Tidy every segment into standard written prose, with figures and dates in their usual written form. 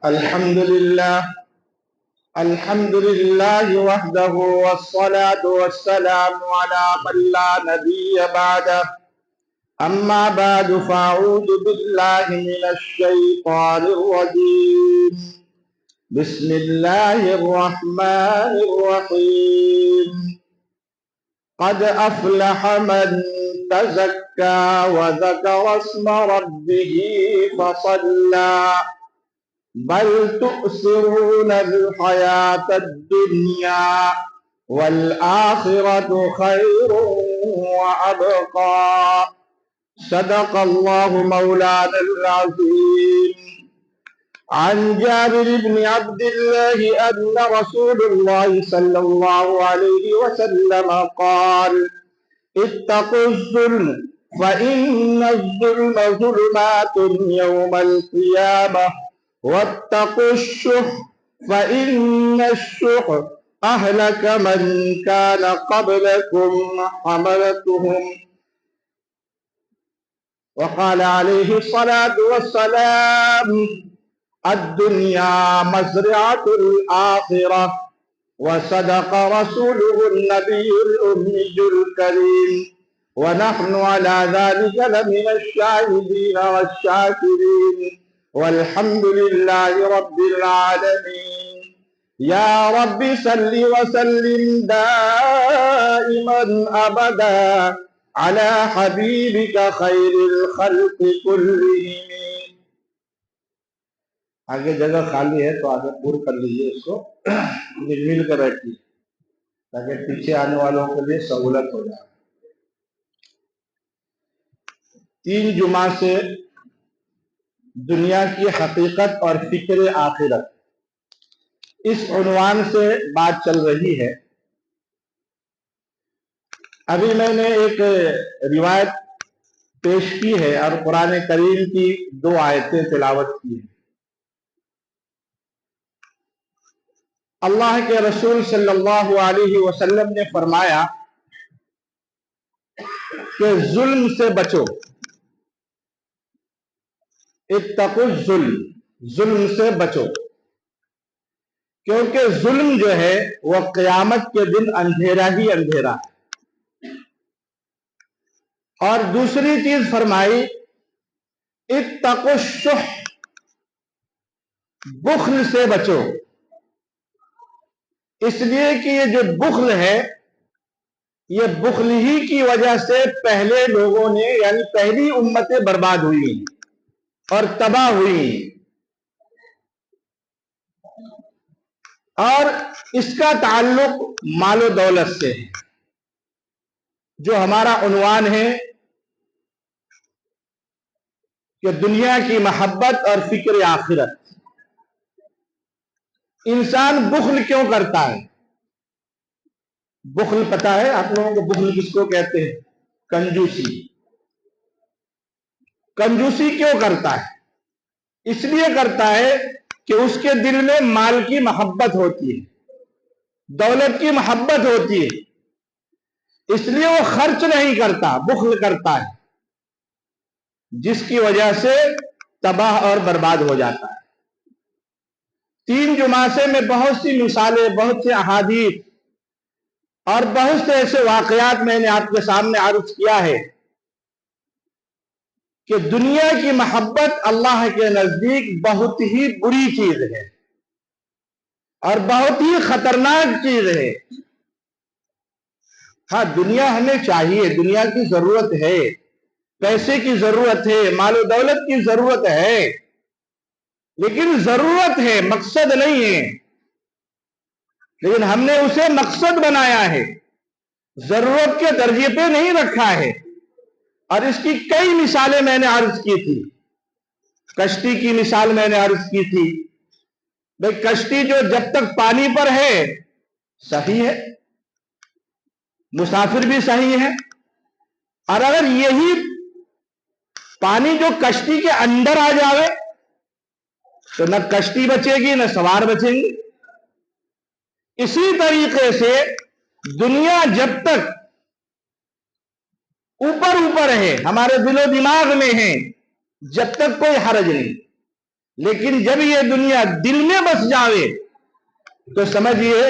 الحمد لله وحده والصلاة والسلام على من لا نبي بعده. أما بعد فأعوذ بالله من الشيطان الرجيم. بسم الله الرحمن الرحيم. قد أفلح من تزكى وذكر اسم ربه فصلى بل تؤثرون الحياة الدنيا والآخرة خير وأبقى. صدق الله مولانا العظيم. عن جابر بن عبد الله أن رسول الله صلى الله عليه وسلم قال: اتقوا الظلم فإن الظلم ظلمات يوم القيامة، واتقوا الشح فإن الشح أهلك من كان قبلكم حملتهم. وقال عليه الصلاة والسلام: الدنيا مزرعة الآخرة. وصدق رسوله النبي الأمي الكريم، ونحن على ذلك لمن الشاهدين والشاكرين، والحمد لله رب العالمين. يا رب صل وسلم دائما أبدا على حبيبك خير الخلق كلهم. آگے جگہ خالی ہے تو آگے پور کر لیجیے اس کو، مل کر رکھیے تاکہ پیچھے آنے والوں کے لیے سہولت ہو جائے. 3 جمعہ سے دنیا کی حقیقت اور فکر آخرت اس عنوان سے بات چل رہی ہے. ابھی میں نے ایک روایت پیش کی ہے اور قرآن کریم کی 2 آیتیں تلاوت کی ہیں. اللہ کے رسول صلی اللہ علیہ وسلم نے فرمایا کہ ظلم سے بچو. اتقوا الظلم، ظلم سے بچو، کیونکہ ظلم جو ہے وہ قیامت کے دن اندھیرا ہی اندھیرا ہے. اور دوسری چیز فرمائی اتقوا الشح، بخل سے بچو. اس لیے کہ یہ جو بخل ہے یہ بخل ہی کی وجہ سے پہلے لوگوں نے یعنی پہلی امتیں برباد ہوئی اور تباہ ہوئی. اور اس کا تعلق مال و دولت سے ہے، جو ہمارا عنوان ہے کہ دنیا کی محبت اور فکر آخرت. انسان بخل کیوں کرتا ہے؟ بخل پتا ہے آپ لوگوں کو بخل کس کو کہتے ہیں؟ کنجوسی. کنجوسی کیوں کرتا ہے؟ اس لیے کرتا ہے کہ اس کے دل میں مال کی محبت ہوتی ہے، دولت کی محبت ہوتی ہے، اس لیے وہ خرچ نہیں کرتا، بخل کرتا ہے، جس کی وجہ سے تباہ اور برباد ہو جاتا ہے. 3 جمعہ سے میں بہت سی مثالیں، بہت سے احادیث اور بہت سے ایسے واقعات میں نے آپ کے سامنے عرض کیا ہے کہ دنیا کی محبت اللہ کے نزدیک بہت ہی بری چیز ہے اور بہت ہی خطرناک چیز ہے. ہاں، دنیا ہمیں چاہیے، دنیا کی ضرورت ہے، پیسے کی ضرورت ہے، مال و دولت کی ضرورت ہے، لیکن ضرورت ہے، مقصد نہیں ہے. لیکن ہم نے اسے مقصد بنایا ہے، ضرورت کے درجے پہ نہیں رکھا ہے. اور اس کی کئی مثالیں میں نے عرض کی تھی. کشتی کی مثال میں نے عرض کی تھی. بھئی کشتی جو جب تک پانی پر ہے صحیح ہے، مسافر بھی صحیح ہے، اور اگر یہی پانی جو کشتی کے اندر آ جاوے تو نہ کشتی بچے گی نہ سوار بچیں گے. اسی طریقے سے دنیا جب تک اوپر ہے، ہمارے دل و دماغ میں ہے، جب تک کوئی حرج نہیں، لیکن جب یہ دنیا دل میں بس جاوے تو سمجھیے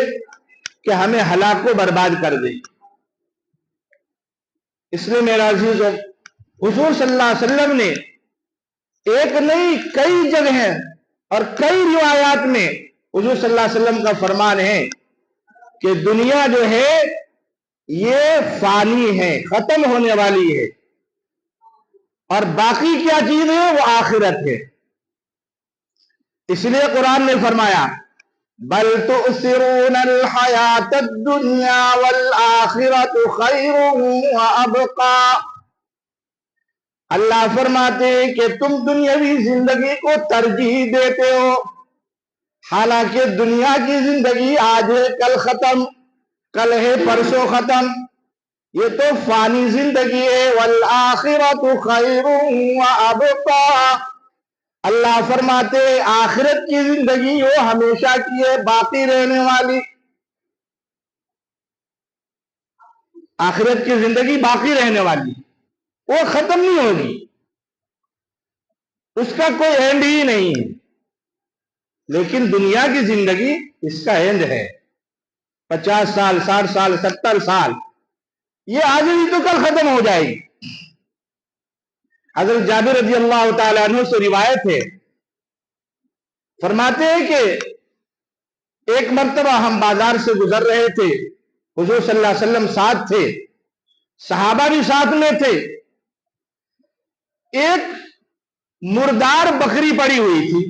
کہ ہمیں ہلاک و برباد کر دے. اس لیے میرا عزیز حضور صلی اللہ علیہ وسلم نے ایک نہیں کئی جگہیں اور کئی روایات میں حضور صلی اللہ علیہ وسلم کا فرمان ہے کہ دنیا جو ہے یہ فانی ہے، ختم ہونے والی ہے، اور باقی کیا چیز ہے وہ آخرت ہے. اس لیے قرآن نے فرمایا بل تؤثرون الحیات الدنیا والآخرت خیر وابقا. اللہ فرماتے ہیں کہ تم دنیاوی زندگی کو ترجیح دیتے ہو، حالانکہ دنیا کی زندگی آج ہے کل ختم، کل ہے پرسوں ختم، یہ تو فانی زندگی ہے. والآخرت خیر وابقا. اللہ فرماتے آخرت کی زندگی وہ ہمیشہ کی ہے، باقی رہنے والی. آخرت کی زندگی باقی رہنے والی، وہ ختم نہیں ہوگی، اس کا کوئی اینڈ ہی نہیں ہے. لیکن دنیا کی زندگی اس کا اینڈ ہے. 50 سال، 60 سال، 70 سال، یہ آج ہی تو کل ختم ہو جائے گی. حضرت جابر رضی اللہ تعالیٰ عنہ سے روایت ہے، فرماتے ہیں کہ ایک مرتبہ ہم بازار سے گزر رہے تھے، حضور صلی اللہ علیہ وسلم ساتھ تھے، صحابہ بھی ساتھ میں تھے. ایک مردار بکری پڑی ہوئی تھی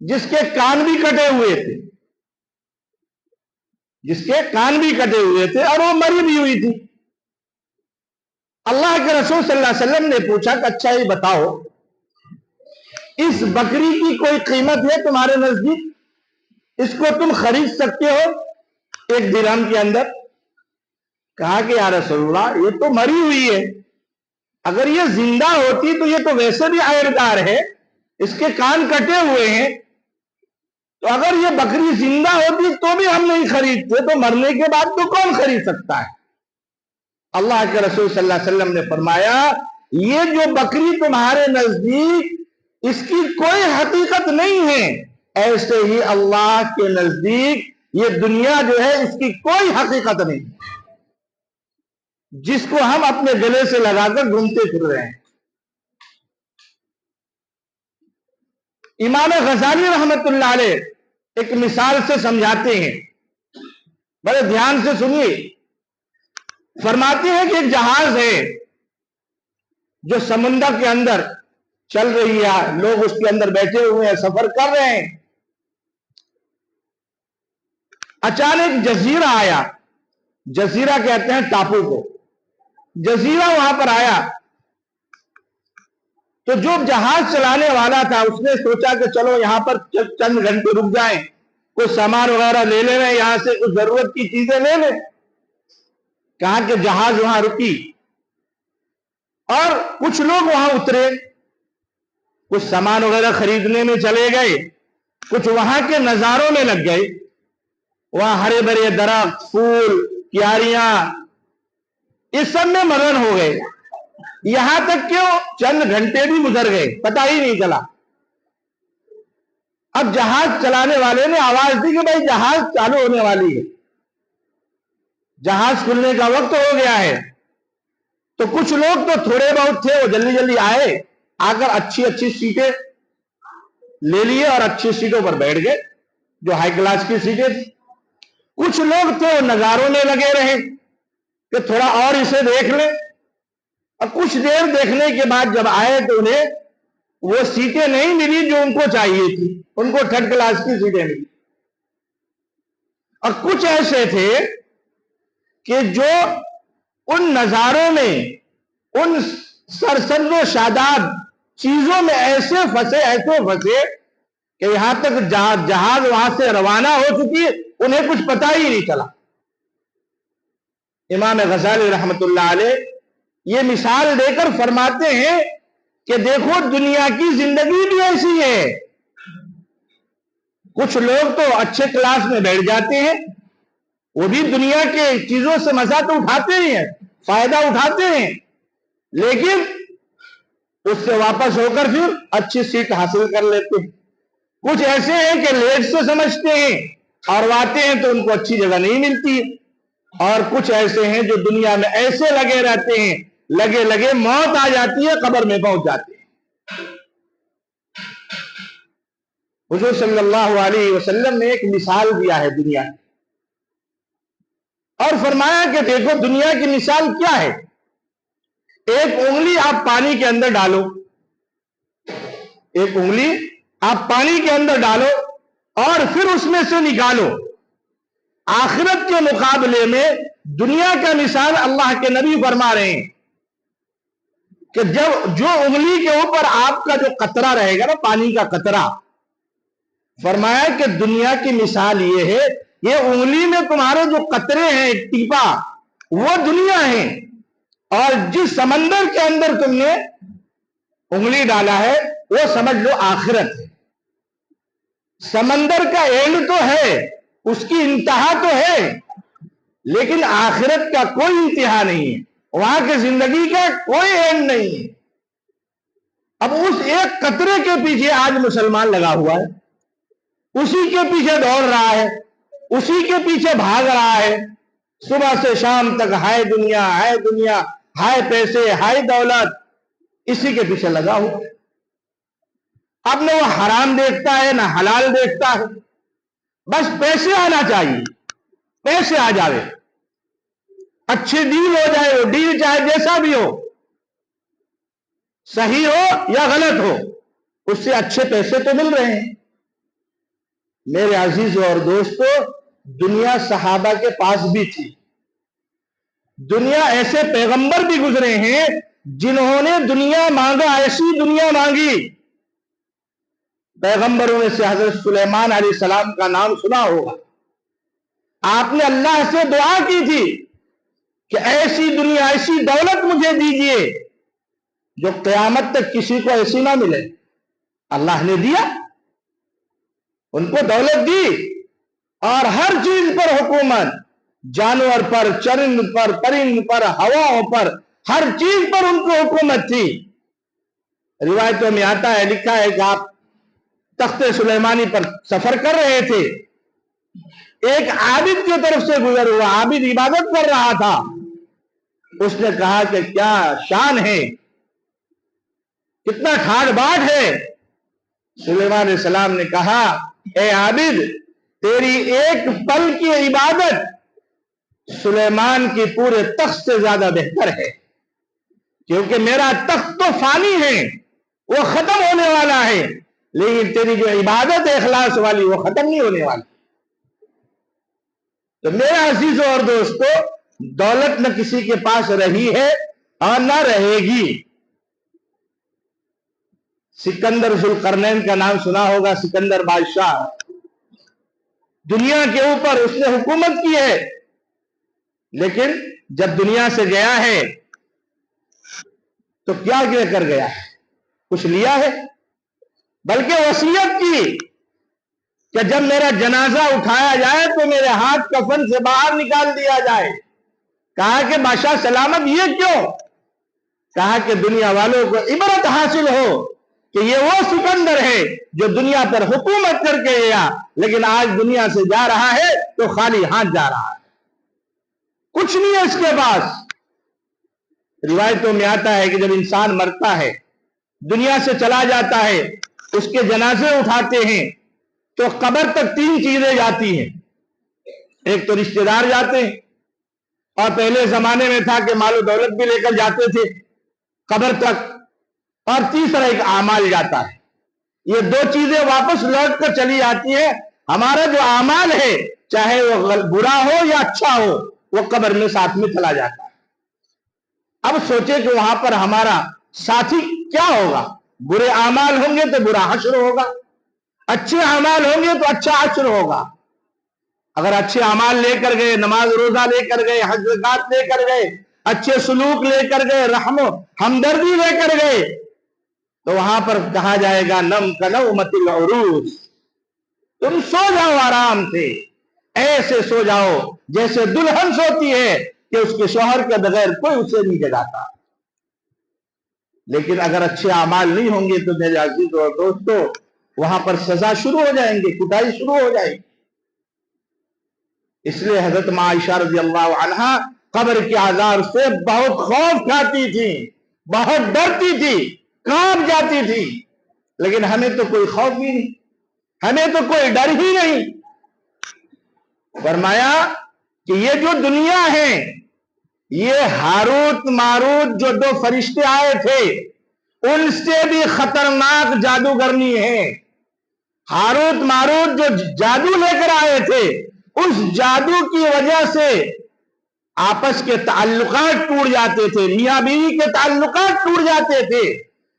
جس کے کان بھی کٹے ہوئے تھے، اور وہ مری بھی ہوئی تھی. اللہ کے رسول صلی اللہ علیہ وسلم نے پوچھا کہ اچھا یہ بتاؤ اس بکری کی کوئی قیمت ہے تمہارے نزدیک؟ اس کو تم خرید سکتے ہو 1 درہم کے اندر؟ کہا کہ یا رسول اللہ یہ تو مری ہوئی ہے، اگر یہ زندہ ہوتی تو یہ تو ویسے بھی عیردار ہے، اس کے کان کٹے ہوئے ہیں، تو اگر یہ بکری زندہ ہوتی تو بھی ہم نہیں خریدتے، تو مرنے کے بعد تو کون خرید سکتا ہے؟ اللہ کے رسول صلی اللہ علیہ وسلم نے فرمایا یہ جو بکری تمہارے نزدیک اس کی کوئی حقیقت نہیں ہے، ایسے ہی اللہ کے نزدیک یہ دنیا جو ہے اس کی کوئی حقیقت نہیں، جس کو ہم اپنے گلے سے لگا کر گھومتے پھر رہے ہیں. امام غزالی رحمت اللہ علیہ ایک مثال سے سمجھاتے ہیں، بڑے دھیان سے سنیے. فرماتے ہیں کہ ایک جہاز ہے جو سمندر کے اندر چل رہی ہے، لوگ اس کے اندر بیٹھے ہوئے ہیں، سفر کر رہے ہیں. اچانک جزیرہ آیا، جزیرہ کہتے ہیں ٹاپو کو. جزیرہ وہاں پر آیا تو جو جہاز چلانے والا تھا اس نے سوچا کہ چلو یہاں پر چند گھنٹے رک جائیں، کچھ سامان وغیرہ لے لیں، یہاں سے کچھ ضرورت کی چیزیں لے لیں. کہا کہ جہاز وہاں رکی اور کچھ لوگ وہاں اترے، کچھ سامان وغیرہ خریدنے میں چلے گئے، کچھ وہاں کے نظاروں میں لگ گئے. وہاں ہرے بھرے درخت، پھول، کیاریاں، اس سب میں مگن ہو گئے. یہاں تک کہ چند گھنٹے بھی گزر گئے، پتہ ہی نہیں چلا. اب جہاز چلانے والے نے آواز دی کہ بھائی جہاز چالو ہونے والی ہے، جہاز کھلنے کا وقت ہو گیا ہے. تو کچھ لوگ تو تھوڑے بہت تھے، وہ جلدی جلدی آئے، آ کر اچھی اچھی سیٹیں لے لیے اور اچھی سیٹوں پر بیٹھ گئے جو ہائی کلاس کی سیٹیں تھی. کچھ لوگ تھے وہ نظاروں میں لگے رہے کہ تھوڑا اور اسے دیکھ لیں، اور کچھ دیر دیکھنے کے بعد جب آئے تو انہیں وہ سیٹیں نہیں ملی جو ان کو چاہیے تھی، ان کو 3rd کلاس کی سیٹیں ملی. اور کچھ ایسے تھے کہ جو ان نظاروں میں، ان سرسبز و شاداب چیزوں میں ایسے پھنسے کہ یہاں تک جہاز وہاں سے روانہ ہو چکی ہے انہیں کچھ پتہ ہی نہیں چلا. امام غزالی رحمت اللہ علیہ یہ مثال دے کر فرماتے ہیں کہ دیکھو دنیا کی زندگی بھی ایسی ہے. کچھ لوگ تو اچھے کلاس میں بیٹھ جاتے ہیں، وہ بھی دنیا کے چیزوں سے مزہ تو اٹھاتے ہی ہیں، فائدہ اٹھاتے ہیں، لیکن اس سے واپس ہو کر پھر اچھی سیٹ حاصل کر لیتے ہیں. کچھ ایسے ہیں کہ لیٹ سے سمجھتے ہیں اور آتے ہیں تو ان کو اچھی جگہ نہیں ملتی، اور کچھ ایسے ہیں جو دنیا میں ایسے لگے رہتے ہیں، لگے لگے موت آ جاتی ہے قبر میں پہنچ جاتے ہیں۔ حضور صلی اللہ علیہ وسلم نے ایک مثال دیا ہے دنیا کی، اور فرمایا کہ دیکھو دنیا کی مثال کیا ہے، ایک انگلی آپ پانی کے اندر ڈالو، ایک انگلی آپ پانی کے اندر ڈالو اور پھر اس میں سے نکالو۔ آخرت کے مقابلے میں دنیا کا مثال اللہ کے نبی فرما رہے ہیں کہ جب جو انگلی کے اوپر آپ کا جو قطرہ رہے گا نا، پانی کا قطرہ، فرمایا کہ دنیا کی مثال یہ ہے، یہ انگلی میں تمہارے جو قطرے ہیں ٹیپا، وہ دنیا ہے، اور جس سمندر کے اندر تم نے انگلی ڈالا ہے وہ سمجھ لو آخرت ہے۔ سمندر کا اینڈ تو ہے، اس کی انتہا تو ہے، لیکن آخرت کا کوئی انتہا نہیں ہے، وہاں کی زندگی کا کوئی اینڈ نہیں ہے۔ اب اس ایک قطرے کے پیچھے آج مسلمان لگا ہوا ہے، اسی کے پیچھے دوڑ رہا ہے، اسی کے پیچھے بھاگ رہا ہے، صبح سے شام تک ہائے دنیا، ہائے دنیا، ہائے پیسے، ہائے دولت، اسی کے پیچھے لگا ہوا ہے۔ اب نہ وہ حرام دیکھتا ہے نہ حلال دیکھتا ہے، بس پیسے آنا چاہیے، پیسے آ جاوے، اچھی ڈیل ہو جائے، وہ ڈیل چاہے جیسا بھی ہو، صحیح ہو یا غلط ہو، اس سے اچھے پیسے تو مل رہے ہیں۔ میرے عزیزوں اور دوستو، دنیا صحابہ کے پاس بھی تھی، دنیا ایسے پیغمبر بھی گزرے ہیں جنہوں نے دنیا مانگا، ایسی دنیا مانگی۔ پیغمبروں میں سے حضرت سلیمان علیہ السلام کا نام سنا ہوگا، آپ نے اللہ سے دعا کی تھی کہ ایسی دنیا، ایسی دولت مجھے دیجئے جو قیامت تک کسی کو ایسی نہ ملے۔ اللہ نے دیا، ان کو دولت دی، اور ہر چیز پر حکومت، جانور پر، چرند پر، پرند پر، ہواؤں پر، ہر چیز پر ان کو حکومت تھی۔ روایتوں میں آتا ہے، لکھا ہے کہ آپ تخت سلیمانی پر سفر کر رہے تھے، ایک عابد کی طرف سے گزر ہوا، عابد عبادت کر رہا تھا، اس نے کہا کہ کیا شان ہے، کتنا ٹھاٹ باٹ ہے۔ سلیمان علیہ السلام نے کہا، اے عابد، تیری ایک پل کی عبادت سلیمان کی پورے تخت سے زیادہ بہتر ہے، کیونکہ میرا تخت تو فانی ہے، وہ ختم ہونے والا ہے، لیکن تیری جو عبادت ہے اخلاص والی، وہ ختم نہیں ہونے والی۔ تو میرے عزیزوں اور دوستو، دولت نہ کسی کے پاس رہی ہے اور نہ رہے گی۔ سکندر ذوالقرنین کا نام سنا ہوگا، سکندر بادشاہ، دنیا کے اوپر اس نے حکومت کی ہے، لیکن جب دنیا سے گیا ہے تو کیا لے کر گیا ہے؟ کچھ لیا ہے؟ بلکہ وصیت کی کہ جب میرا جنازہ اٹھایا جائے تو میرے ہاتھ کفن سے باہر نکال دیا جائے۔ کہا کہ بادشاہ سلامت، یہ کیوں؟ کہا کہ دنیا والوں کو عبرت حاصل ہو کہ یہ وہ سکندر ہے جو دنیا پر حکومت کر کے گیا، لیکن آج دنیا سے جا رہا ہے تو خالی ہاتھ جا رہا ہے، کچھ نہیں ہے اس کے پاس۔ روایتوں میں آتا ہے کہ جب انسان مرتا ہے، دنیا سے چلا جاتا ہے، اس کے جنازے اٹھاتے ہیں تو قبر تک تین چیزیں جاتی ہیں۔ ایک تو رشتہ دار جاتے ہیں، اور پہلے زمانے میں تھا کہ مال و دولت بھی لے کر جاتے تھے قبر تک، اور تیسرا ایک اعمال جاتا ہے۔ یہ دو چیزیں واپس لوٹ کر چلی جاتی ہیں۔ ہمارا جو اعمال ہے، چاہے وہ برا ہو یا اچھا ہو، وہ قبر میں ساتھ میں چلا جاتا ہے۔ اب سوچے کہ وہاں پر ہمارا ساتھی کیا ہوگا؟ برے اعمال ہوں گے تو برا حشر ہوگا، اچھے اعمال ہوں گے تو اچھا حشر ہوگا۔ اگر اچھے اعمال لے کر گئے، نماز روزہ لے کر گئے، حج زکات لے کر گئے، اچھے سلوک لے کر گئے، رحم و ہمدردی لے کر گئے، تو وہاں پر کہا جائے گا نم کنومت العروس، تم سو جاؤ آرام سے، ایسے سو جاؤ جیسے دلہن سوتی ہے کہ اس کے شوہر کے بغیر کوئی اسے نہیں جگاتا۔ لیکن اگر اچھے اعمال نہیں ہوں گے تو میرے عزیزوں اور دوستو، وہاں پر سزا شروع ہو جائیں گے، کٹائی شروع ہو جائے گی۔ اس لیے حضرت عائشہ رضی اللہ عنہا قبر کے عذاب سے بہت خوف کھاتی تھی، بہت ڈرتی تھی، کانپ جاتی تھی، لیکن ہمیں تو کوئی خوف بھی نہیں، ہمیں تو کوئی ڈر ہی نہیں۔ فرمایا کہ یہ جو دنیا ہے، یہ ہاروت ماروت جو دو فرشتے آئے تھے ان سے بھی خطرناک جادوگرنی ہے۔ ہاروت ماروت جو جادو لے کر آئے تھے، اس جادو کی وجہ سے آپس کے تعلقات ٹوٹ جاتے تھے، میاں بیوی کے تعلقات ٹوٹ جاتے تھے،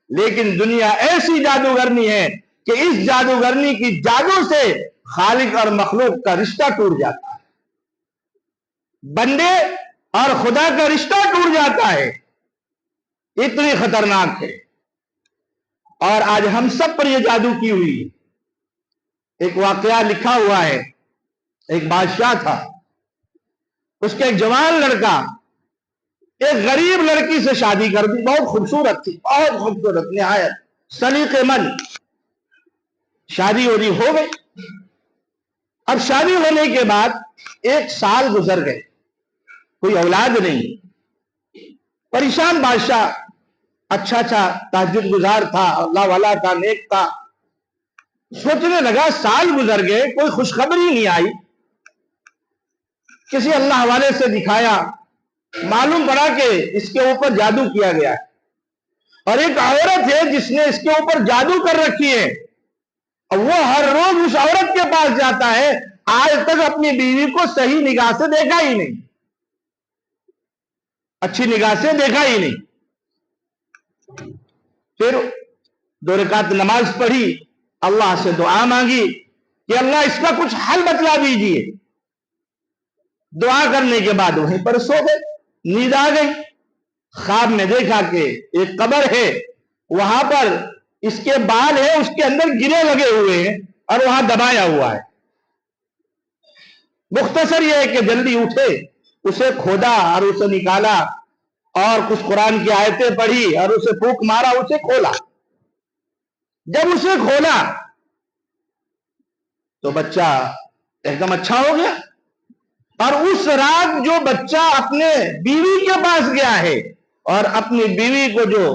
لیکن دنیا ایسی جادوگرنی ہے کہ اس جادوگرنی کی جادو سے خالق اور مخلوق کا رشتہ ٹوٹ جاتا ہے، بندے اور خدا کا رشتہ ٹوٹ جاتا ہے، اتنی خطرناک ہے۔ اور آج ہم سب پر یہ جادو کی ہوئی۔ ایک واقعہ لکھا ہوا ہے، ایک بادشاہ تھا، اس کا ایک جوان لڑکا ایک غریب لڑکی سے شادی کر دی، بہت خوبصورت تھی، بہت خوبصورت، نہایت سلیقے مند۔ شادی ہو گئی۔ اب شادی ہونے کے بعد 1 سال گزر گئے، کوئی اولاد نہیں، پریشان بادشاہ، اچھا تہجد گزار تھا، اللہ والا تھا، نیک تھا، سوچنے لگا سال گزر گئے کوئی خوشخبری نہیں آئی، کسی اللہ والے سے دکھایا، معلوم پڑا کہ اس کے اوپر جادو کیا گیا ہے، اور ایک عورت ہے جس نے اس کے اوپر جادو کر رکھی ہے، اور وہ ہر روز اس عورت کے پاس جاتا ہے، آج تک اپنی بیوی کو صحیح نگاہ سے دیکھا ہی نہیں، اچھی نگاہ سے دیکھا ہی نہیں۔ پھر 2 رکعت نماز پڑھی، اللہ سے دعا مانگی کہ اللہ اس کا کچھ حل بتلا دیجئے۔ دعا کرنے کے بعد وہیں پر سو گئے، نیند آ گئی، خواب میں دیکھا کہ ایک قبر ہے، وہاں پر اس کے بال ہے، اس کے اندر گرے لگے ہوئے ہیں اور وہاں دبایا ہوا ہے۔ مختصر یہ ہے کہ جلدی اٹھے، اسے کھودا اور اسے نکالا، اور کچھ قرآن کی آیتیں پڑھی اور اسے پھونک مارا، اسے کھولا۔ جب اسے کھولا تو بچہ ایک دم اچھا ہو گیا، اور اس رات جو بچہ اپنے بیوی کے پاس گیا ہے اور اپنی بیوی کو جو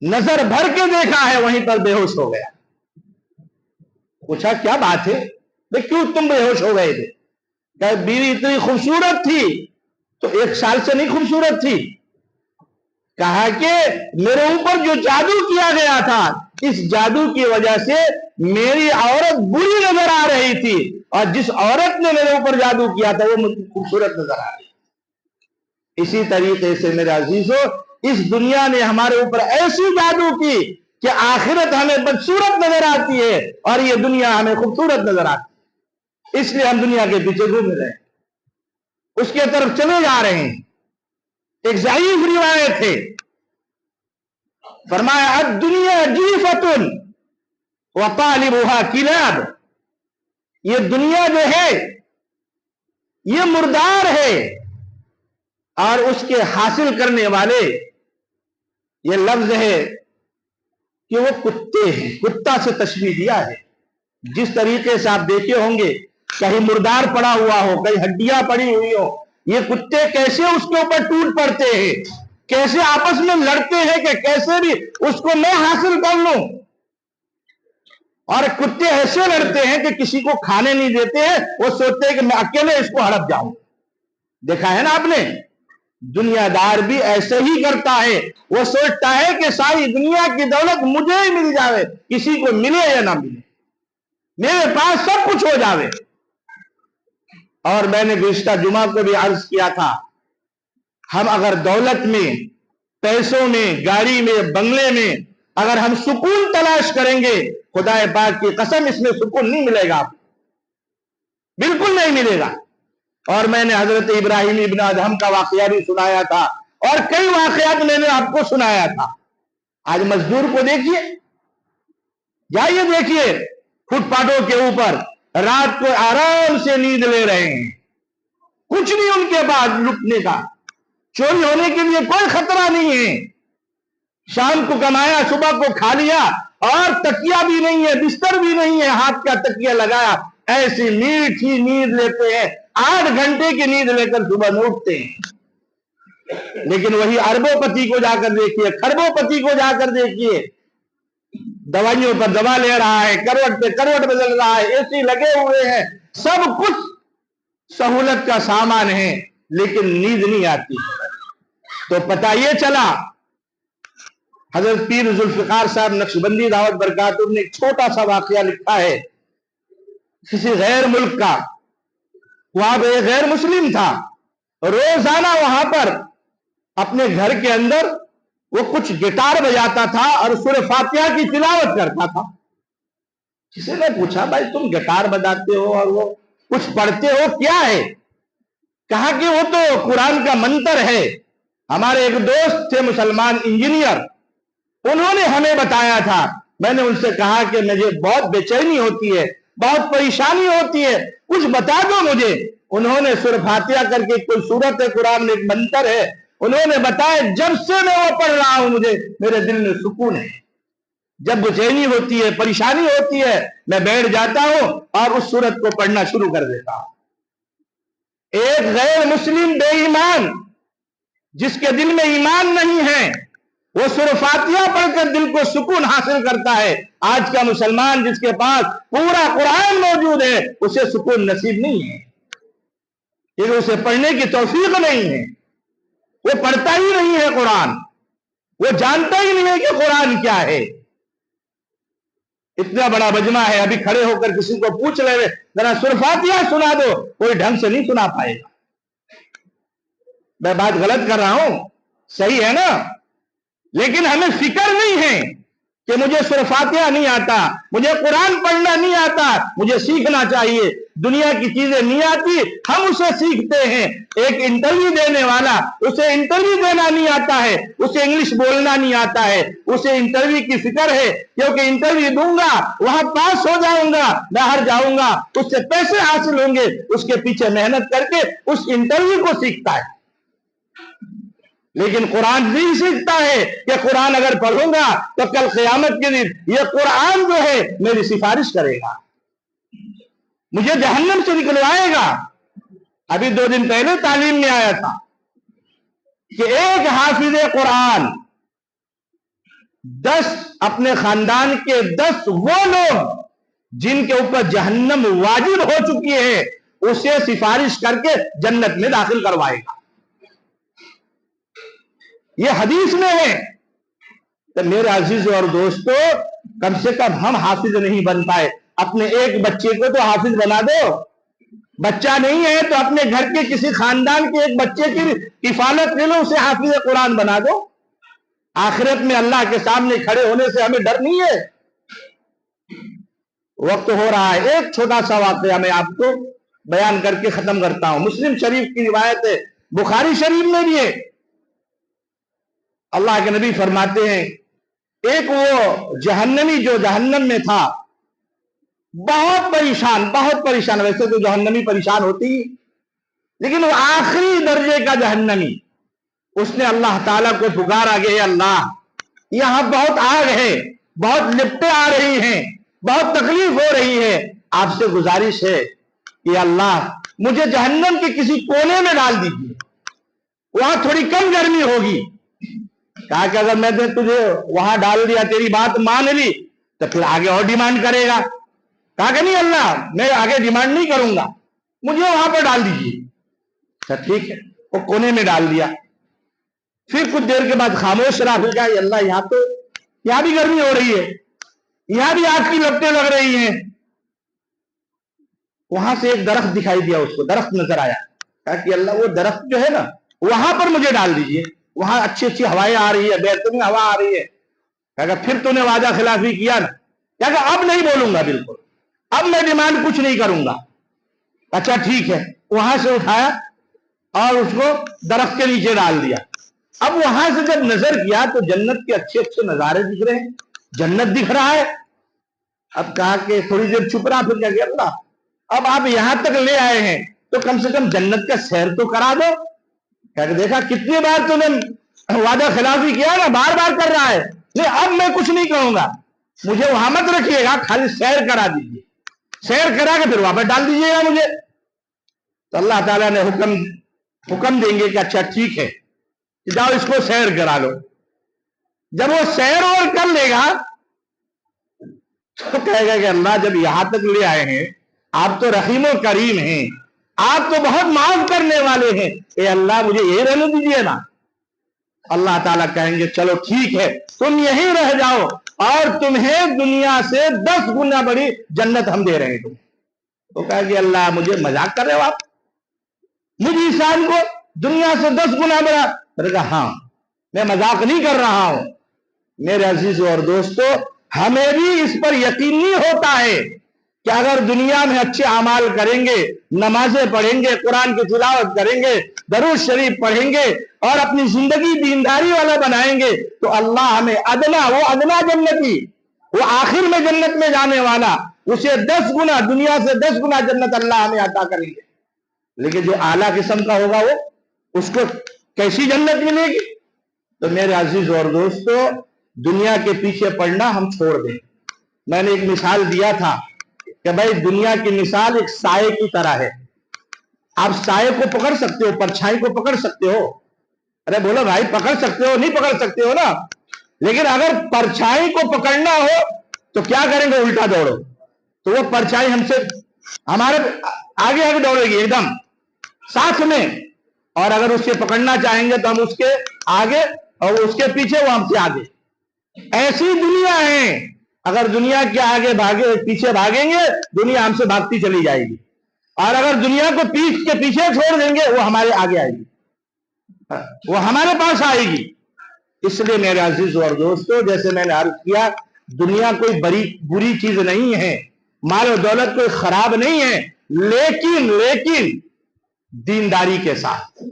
نظر بھر کے دیکھا ہے وہیں پر بے ہوش ہو گیا۔ پوچھا کیا بات ہے، کیوں تم بے ہوش ہو گئے تھے؟ کہ بیوی اتنی خوبصورت تھی، تو 1 سال سے نہیں خوبصورت تھی؟ کہا کہ میرے اوپر جو جادو کیا گیا تھا، اس جادو کی وجہ سے میری عورت بری نظر آ رہی تھی، اور جس عورت نے میرے اوپر جادو کیا تھا وہ مجھے خوبصورت نظر آ رہی۔ اسی طریقے سے میرے عزیزو، اس دنیا نے ہمارے اوپر ایسی جادو کی کہ آخرت ہمیں بدصورت نظر آتی ہے اور یہ دنیا ہمیں خوبصورت نظر آتی ہے، اس لیے ہم دنیا کے پیچھے گھوم رہے ہیں، اس کے طرف چلے جا رہے ہیں۔ ایک ضعیف روایت ہے، فرمایا الدنیا جیفۃ وطالبها کلاب، یہ دنیا جو ہے یہ مردار ہے، اور اس کے حاصل کرنے والے، یہ لفظ ہے کہ وہ کتے ہیں، کتا سے تشبیہ دیا ہے۔ جس طریقے سے آپ دیکھے ہوں گے کہیں مردار پڑا ہوا ہو، کہیں ہڈیاں پڑی ہوئی ہو، یہ کتے کیسے اس کے اوپر ٹوٹ پڑتے ہیں، کیسے آپس میں لڑتے ہیں کہ کیسے بھی اس کو میں حاصل کر لوں، اور کتے ایسے لڑتے ہیں کہ کسی کو کھانے نہیں دیتے ہیں، وہ سوچتے ہیں کہ میں اکیلے اس کو ہڑپ جاؤں۔ دیکھا ہے نا آپ نے، دنیا دار بھی ایسے ہی کرتا ہے، وہ سوچتا ہے کہ ساری دنیا کی دولت مجھے ہی مل جاوے، کسی کو ملے یا نہ ملے، میرے پاس سب کچھ ہو جاوے۔ اور میں نے گزشتہ جمعہ کو بھی عرض کیا تھا، ہم اگر دولت میں، پیسوں میں، گاڑی میں، بنگلے میں اگر ہم سکون تلاش کریں گے، خدا پاک کی قسم اس میں سکون نہیں ملے گا، بالکل نہیں ملے گا۔ اور میں نے حضرت ابراہیم ابن ادہم کا واقعہ بھی سنایا تھا، اور کئی واقعات میں نے آپ کو سنایا تھا۔ آج مزدور کو دیکھیے، جائیے دیکھیے فٹ پاتھوں کے اوپر رات کو آرام سے نیند لے رہے ہیں، کچھ نہیں ان کے پاس لٹنے کا، چوری ہونے کے لیے کوئی خطرہ نہیں ہے، شام کو کمایا، صبح کو کھا لیا اور تکیہ بھی نہیں ہے، بستر بھی نہیں ہے، ہاتھ کا تکیہ لگایا، ایسی میٹھی نیند لیتے ہیں، 8 گھنٹے کی نیند لے کر صبح میں اٹھتے ہیں۔ لیکن وہی اربوں پتی کو جا کر دیکھیے، خربوں پتی کو جا کر دیکھیے، دوائیوں پر دوا لے رہا ہے، کروٹ پہ کروٹ بدل رہا ہے، اے سی لگے ہوئے ہیں، سب کچھ سہولت کا سامان ہے، لیکن نیند نہیں آتی۔ تو پتہ یہ چلا، حضرت پیر ذوالفقار صاحب نقشبندی دعوت برکاتہ نے ایک چھوٹا سا واقعہ لکھا ہے کسی غیر ملک کا۔ وہاں پہ ایک غیر مسلم تھا، روزانہ وہاں پر اپنے گھر کے اندر وہ کچھ گٹار بجاتا تھا اور سورہ فاتحہ کی تلاوت کرتا تھا۔ کسی نے پوچھا بھائی تم گٹار بجاتے ہو اور وہ کچھ پڑھتے ہو، کیا ہے؟ کہا کہ وہ تو قرآن کا منتر ہے۔ ہمارے ایک دوست تھے مسلمان انجینئر، انہوں نے ہمیں بتایا تھا۔ میں نے ان سے کہا کہ مجھے بہت بے چینی ہوتی ہے، بہت پریشانی ہوتی ہے، کچھ بتا دو مجھے۔ انہوں نے سورہ فاتحہ کر کے کوئی سورت ہے قرآن میں ایک منتر ہے، انہوں نے بتایا، جب سے میں وہ پڑھ رہا ہوں مجھے میرے دل میں سکون ہے۔ جب بے چینی ہوتی ہے، پریشانی ہوتی ہے، میں بیٹھ جاتا ہوں اور اس سورت کو پڑھنا شروع کر دیتا ہوں۔ ایک غیر مسلم بے ایمان جس کے دل میں ایمان نہیں ہے، وہ سورہ فاتحہ پڑھ کر دل کو سکون حاصل کرتا ہے۔ آج کا مسلمان جس کے پاس پورا قرآن موجود ہے، اسے سکون نصیب نہیں ہے، کیونکہ اسے پڑھنے کی توفیق نہیں ہے، وہ پڑھتا ہی نہیں ہے قرآن، وہ جانتا ہی نہیں ہے کہ قرآن کیا ہے۔ اتنا بڑا مجمع ہے، ابھی کھڑے ہو کر کسی کو پوچھ لے ذرا سورہ فاتحہ سنا دو، کوئی ڈھنگ سے نہیں سنا پائے گا۔ میں بات غلط کر رہا ہوں؟ صحیح ہے نا؟ لیکن ہمیں فکر نہیں ہے کہ مجھے سورہ فاتحہ نہیں آتا، مجھے قرآن پڑھنا نہیں آتا، مجھے سیکھنا چاہیے۔ دنیا کی چیزیں نہیں آتی، ہم اسے سیکھتے ہیں۔ ایک انٹرویو دینے والا، اسے انٹرویو دینا نہیں آتا ہے، اسے انگلش بولنا نہیں آتا ہے، اسے انٹرویو کی فکر ہے، کیونکہ انٹرویو دوں گا، وہاں پاس ہو جاؤں گا، باہر جاؤں گا، اس سے پیسے حاصل ہوں گے، اس کے پیچھے محنت کر کے اس انٹرویو کو سیکھتا ہے۔ لیکن قرآن نہیں سیکھتا ہے کہ قرآن اگر پڑھوں گا تو کل قیامت کے دن یہ قرآن جو ہے میری سفارش کرے گا، مجھے جہنم سے نکلوائے گا۔ ابھی 2 دن پہلے تعلیم میں آیا تھا کہ ایک حافظ قرآن 10 اپنے خاندان کے 10 وہ لوگ جن کے اوپر جہنم واجب ہو چکی ہے، اسے سفارش کر کے جنت میں داخل کروائے گا۔ یہ حدیث میں ہے۔ تو میرے عزیز اور دوستو، کم سے کم ہم حافظ نہیں بن پائے، اپنے ایک بچے کو تو حافظ بنا دو۔ بچہ نہیں ہے تو اپنے گھر کے کسی خاندان کے ایک بچے کی کفالت لے لو، اسے حافظ قرآن بنا دو۔ آخرت میں اللہ کے سامنے کھڑے ہونے سے ہمیں ڈر نہیں ہے۔ وقت ہو رہا ہے، ایک چھوٹا سا واقعہ میں آپ کو بیان کر کے ختم کرتا ہوں۔ مسلم شریف کی روایت ہے، بخاری شریف میں بھی ہے۔ اللہ کے نبی فرماتے ہیں، ایک وہ جہنمی جو جہنم میں تھا، بہت پریشان، ویسے تو جہنمی پریشان ہوتی، لیکن وہ آخری درجے کا جہنمی، اس نے اللہ تعالیٰ کو پکارا کہ اے اللہ، یہاں بہت آگ ہے، بہت لپٹیں آ رہی ہیں، بہت تکلیف ہو رہی ہے، آپ سے گزارش ہے کہ اللہ مجھے جہنم کے کسی کونے میں ڈال دیجیے، وہاں تھوڑی کم گرمی ہوگی۔ کہا کہ اگر میں نے تجھے وہاں ڈال دیا، تیری بات مان لی، تو پھر آگے اور ڈیمانڈ کرے گا۔ کہا کہ نہیں اللہ، میں آگے ڈیمانڈ نہیں کروں گا، مجھے وہاں پر ڈال دیجیے۔ اچھا ٹھیک ہے، وہ کونے میں ڈال دیا۔ پھر کچھ دیر کے بعد خاموش رہا، پھر کہا اللہ یہاں بھی گرمی ہو رہی ہے، یہاں بھی آگ کی لپٹیں لگ رہی ہیں۔ وہاں سے ایک درخت دکھائی دیا، اس کو درخت نظر آیا۔ کہا کہ اللہ وہ درخت جو ہے نا، وہاں پر مجھے ڈال دیجیے، وہاں اچھی اچھی ہوائیں آ رہی ہے، بہترین ہوا آ رہی ہے۔ کہا پھر تو نے وعدہ خلافی کیا نا؟ کہا اب نہیں بولوں گا، بالکل اب میں ڈیمانڈ کچھ نہیں کروں گا۔ اچھا ٹھیک ہے، وہاں سے اٹھایا اور اس کو درخت کے نیچے ڈال دیا۔ اب وہاں سے جب نظر کیا تو جنت کے اچھے اچھے نظارے دکھ رہے ہیں، جنت دکھ رہا ہے۔ اب کہا کہ تھوڑی دیر چھپ رہا، پھر کیا کہ اللہ اب آپ یہاں تک لے آئے ہیں تو کم سے کم جنت کا سیر تو کرا دو۔ کہا کہ دیکھا کتنی بار تو نے وعدہ خلافی کیا نا، بار بار کر رہا ہے، نہیں اب میں کچھ نہیں کہوں گا۔ مجھے وہاں مت رکھیے گا، خالی سیر کرا دیجیے، سیر کرا کے پھر واپس ڈال دیجیے گا مجھے۔ تو اللہ تعالیٰ نے حکم دیں گے کہ اچھا ٹھیک ہے، جاؤ اس کو سیر کرا لو۔ جب وہ سیر اور کر لے گا تو کہے گا کہ اللہ جب یہاں تک لے آئے ہیں، آپ تو رحیم و کریم ہیں، آپ تو بہت معاف کرنے والے ہیں، اے اللہ مجھے یہ رہنے دیجیے نا۔ اللہ تعالیٰ کہیں گے چلو ٹھیک ہے، تم یہیں رہ جاؤ اور تمہیں دنیا سے 10 گنا بڑی جنت ہم دے رہے ہیں تم۔ تو کہے گا اللہ مجھے مذاق کر رہے ہو آپ، مجھ انسان کو دنیا سے 10 گنا بڑا؟ میں نے کہا ہاں میں مذاق نہیں کر رہا ہوں۔ میرے عزیزوں اور دوستو، ہمیں بھی اس پر یقین نہیں ہوتا ہے کہ اگر دنیا میں اچھے اعمال کریں گے، نمازیں پڑھیں گے، قرآن کی تلاوت کریں گے، درود شریف پڑھیں گے اور اپنی زندگی دینداری والا بنائیں گے تو اللہ ہمیں ادنا جنتی، وہ آخر میں جنت میں جانے والا، اسے 10 گنا، دنیا سے 10 گنا جنت اللہ ہمیں عطا کریں گے۔ لیکن جو اعلیٰ قسم کا ہوگا وہ، اس کو کیسی جنت ملے گی؟ تو میرے عزیز اور دوستو، دنیا کے پیچھے پڑنا ہم چھوڑ دیں۔ میں نے ایک مثال دیا تھا کہ بھائی دنیا کی مثال ایک سائے کی طرح ہے۔ آپ سائے کو پکڑ سکتے ہو، پرچھائی کو پکڑ سکتے ہو؟ ارے بولو بھائی پکڑ سکتے ہو؟ نہیں پکڑ سکتے ہو نا۔ لیکن اگر پرچھائی کو پکڑنا ہو تو کیا کریں گے؟ الٹا دوڑو، تو وہ پرچھائی ہم سے ہمارے آگے آگے دوڑے گی ایک دم ساتھ میں، اور اگر اس سے پکڑنا چاہیں گے تو ہم اس کے آگے اور اس کے پیچھے، وہ ہم سے آگے۔ ایسی دنیا ہے، اگر دنیا کے آگے پیچھے بھاگیں گے دنیا ہم سے بھاگتی چلی جائے گی، اور اگر دنیا کو پیچھے کے پیچھے چھوڑ دیں گے وہ ہمارے آگے آئے گی، وہ ہمارے پاس آئے گی۔ اس لیے میرے عزیز اور دوستو، جیسے میں نے عرض کیا، دنیا کوئی بری چیز نہیں ہے، مال و دولت کوئی خراب نہیں ہے، لیکن دینداری کے ساتھ،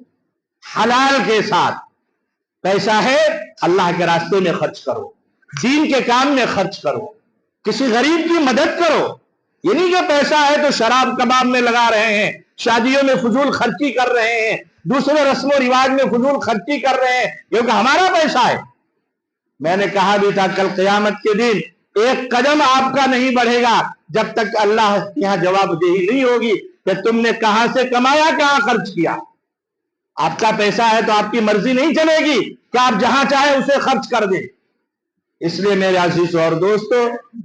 حلال کے ساتھ۔ پیسہ ہے اللہ کے راستے میں خرچ کرو، دین کے کام میں خرچ کرو، کسی غریب کی مدد کرو۔ یہ نہیں کہ پیسہ ہے تو شراب کباب میں لگا رہے ہیں، شادیوں میں فضول خرچی کر رہے ہیں، دوسرے رسم و رواج میں فضول خرچی کر رہے ہیں، کیونکہ ہمارا پیسہ ہے۔ میں نے کہا بھی تھا کل قیامت کے دن ایک قدم آپ کا نہیں بڑھے گا جب تک اللہ کے یہاں جواب دہی نہیں ہوگی کہ تم نے کہاں سے کمایا، کہاں خرچ کیا۔ آپ کا پیسہ ہے تو آپ کی مرضی نہیں چلے گی کہ آپ جہاں چاہے اسے خرچ کر دیں۔ اس لیے میرے عزیز اور دوستو،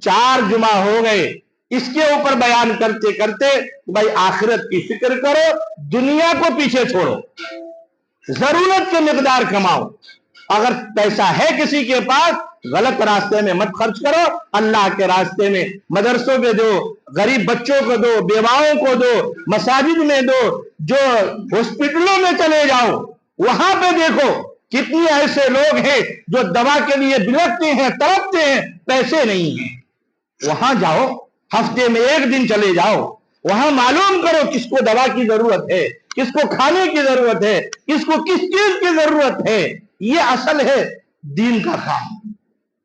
4 جمعہ ہو گئے اس کے اوپر بیان کرتے کرتے، بھائی آخرت کی فکر کرو، دنیا کو پیچھے چھوڑو، ضرورت کی مقدار کماؤ۔ اگر پیسہ ہے کسی کے پاس، غلط راستے میں مت خرچ کرو، اللہ کے راستے میں مدرسوں میں دو، غریب بچوں کو دو، بیواؤں کو دو، مساجد میں دو، جو ہاسپٹلوں میں چلے جاؤ، وہاں پہ دیکھو کتنے ایسے لوگ ہیں جو دوا کے لیے بلکتے ہیں، تڑپتے ہیں، پیسے نہیں ہیں۔ وہاں جاؤ، ہفتے میں 1 دن چلے جاؤ، وہاں معلوم کرو کس کو دوا کی ضرورت ہے، کس کو کھانے کی ضرورت ہے، کس کو کس چیز کی ضرورت ہے۔ یہ اصل ہے دین کا کام۔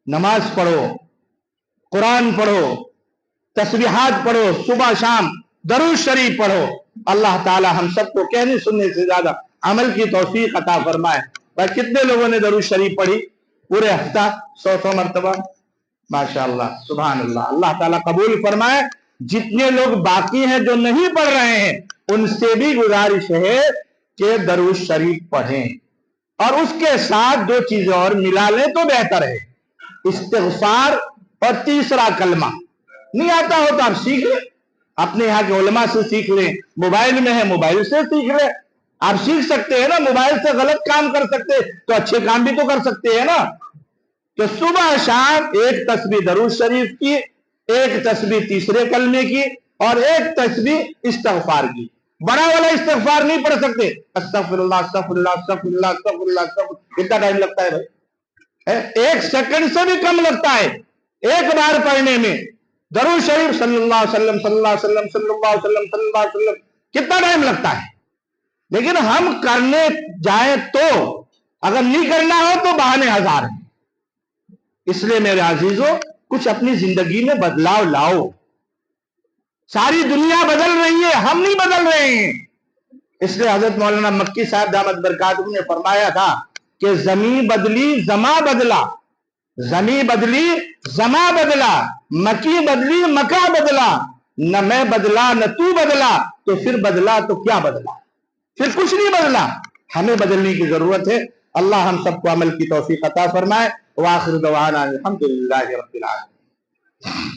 نماز پڑھو، قرآن پڑھو، تسبیحات پڑھو، صبح شام درود شریف پڑھو۔ اللہ تعالی ہم سب کو کہنے سننے سے زیادہ عمل کی توفیق عطا فرمائے۔ بھائی کتنے لوگوں نے درود شریف پڑھی پورے ہفتہ؟ 100 مرتبہ؟ ماشاءاللہ، سبحان اللہ۔ اللہ تعالیٰ قبول فرمائے۔ جتنے لوگ باقی ہیں جو نہیں پڑھ رہے ہیں ان سے بھی گزارش ہے کہ درود شریف پڑھیں، اور اس کے ساتھ 2 چیزیں اور ملا لیں تو بہتر ہے، استغفار اور تیسرا کلمہ۔ نہیں آتا ہو تو آپ سیکھ لیں، اپنے یہاں کے علماء سے سیکھ لیں، موبائل میں ہے موبائل سے سیکھ لیں۔ آپ سیکھ سکتے ہیں نا، موبائل سے غلط کام کر سکتے تو اچھے کام بھی تو کر سکتے ہیں نا۔ تو صبح شام 1 تسبیح درود شریف کی، 1 تسبیح تیسرے کلمے کی، اور 1 تسبیح استغفار کی۔ بڑا والا استغفار نہیں پڑھ سکتے، استغفر اللہ استغفر اللہ استغفر اللہ استغفر اللہ استغفر، کتنا ٹائم لگتا ہے بھائی؟ 1 سیکنڈ سے بھی کم لگتا ہے ایک بار پڑھنے میں۔ درود شریف صلی اللہ علیہ وسلم صلی اللہ علیہ وسلم صلی اللہ علیہ وسلم صلی اللہ علیہ وسلم، کتنا ٹائم لگتا ہے؟ لیکن ہم کرنے جائیں تو، اگر نہیں کرنا ہو تو بہانے ہزار ہیں۔ اس لیے میرے عزیزوں، کچھ اپنی زندگی میں بدلاؤ لاؤ۔ ساری دنیا بدل رہی ہے، ہم نہیں بدل رہے ہیں۔ اس لیے حضرت مولانا مکی صاحب دامت برکاتہ نے فرمایا تھا کہ زمین بدلی زماں بدلا، زمیں بدلی زما بدلا، مکی بدلی مکہ بدلا، نہ میں بدلا نہ تو بدلا، تو پھر بدلا تو کیا بدلا؟ پھر کچھ نہیں بدلا۔ ہمیں بدلنے کی ضرورت ہے۔ اللہ ہم سب کو عمل کی توفیق عطا فرمائے۔ وآخر دعوانا الحمدللہ رب العالمین۔